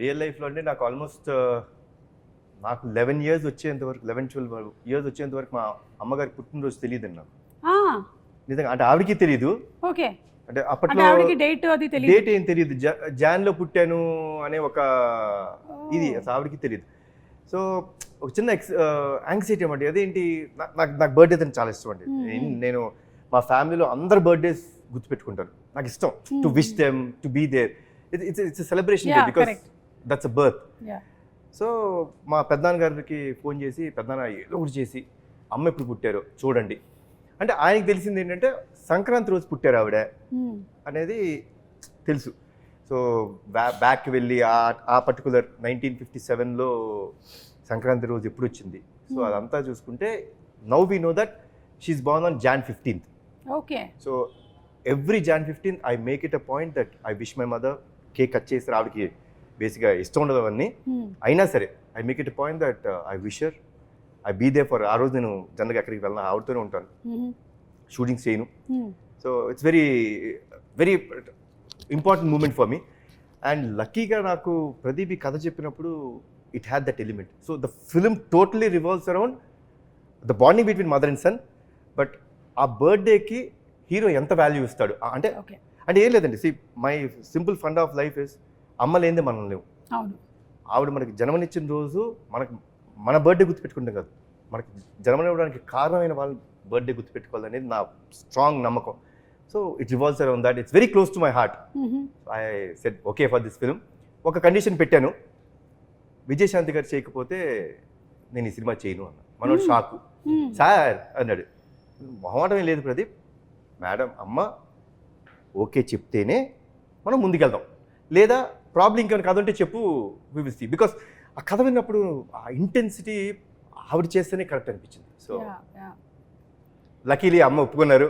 Real లైఫ్లో అంటే నాకు ఆల్మోస్ట్ నాకు 11 ఇయర్స్ వచ్చేంత వరకు 11-12 ఇయర్స్ వచ్చేంత వరకు మా అమ్మగారి పుట్టినరోజు తెలియదండి నాకు. నిజంగా అంటే ఆవిడకి తెలియదు. ఓకే. అంటే అప్పట్లో ఆవిడకి డేట్ అది తెలియదు. డేట్ ఏం తెలియదు. జాన్లో పుట్టాను అనే ఒక ఇది అసలు ఆవిడకి తెలియదు. సో ఒక చిన్న యాంగ్జైటీ అన్నమాట. అదేంటి నాకు బర్త్డే అంటే చాలా ఇష్టం అండి. నేను మా ఫ్యామిలీలో అందరు బర్త్డేస్ గుర్తుపెట్టుకుంటాను. నాకు ఇష్టం to wish them to be there. It's celebration because that's a birth. So మా పెద్దనాన్న గారికి ఫోన్ చేసి పెద్దనాన్న ఏదో ఒకటి చేసి అమ్మ ఎప్పుడు పుట్టారో చూడండి అంటే ఆయనకి తెలిసింది ఏంటంటే సంక్రాంతి రోజు పుట్టారు ఆవిడ అనేది తెలుసు. సో బ్యాక్కి వెళ్ళి ఆ పర్టికులర్ 1957లో సంక్రాంతి రోజు ఎప్పుడు వచ్చింది. సో అదంతా చూసుకుంటే now we know that she is born on Jan 15th. Okay. So every Jan 15th I make it a point that I wish my mother. Cake cut చేసి ఆవిడకి బేసిక్గా ఇష్టం ఉండదు అవన్నీ. అయినా సరే I make it a point that I wish her I be there for. ఆ రోజు నేను జనరల్గా ఎక్కడికి వెళ్ళినా ఆవిడతోనే ఉంటాను, షూటింగ్స్ చేయను. So it's very very important moment for me. And లక్కీగా నాకు ప్రదీప్ ఈ కథ చెప్పినప్పుడు it had that element. So the film totally revolves around the bonding between mother and son. But ఆ బర్త్డేకి హీరో ఎంత వాల్యూ ఇస్తాడు అంటే అంటే ఏం లేదండి. See my simple fund of life is అమ్మ లేనిదే మనం లేవు. ఆవిడ మనకి జన్మనిచ్చిన రోజు మన బర్త్డే గుర్తుపెట్టుకుంటాం కాదు, మనకి జన్మనివ్వడానికి కారణమైన వాళ్ళ బర్త్డే గుర్తుపెట్టుకోవాలనేది నా స్ట్రాంగ్ నమ్మకం. So it revolves around that. It's very close to my heart. I said okay for this film. ఒక కండిషన్ పెట్టాను, విజయశాంతి గారు చేయకపోతే నేను ఈ సినిమా చేయను అన్న. మనోడు షాకు. సార్ అన్నాడు. మొహమాటమే లేదు ప్రదీప్, మేడం అమ్మ ఓకే చెప్తేనే మనం ముందుకెళ్దాం, లేదా ప్రాబ్లం ఇంకేమైనా కథ ఉంటే చెప్పు వి విల్ సీ. బికాస్ ఆ కథ విన్నప్పుడు ఆ ఇంటెన్సిటీ ఆవిడ చేస్తేనే కరెక్ట్ అనిపించింది. సో లక్కీలీ అమ్మ ఒప్పుకున్నారు.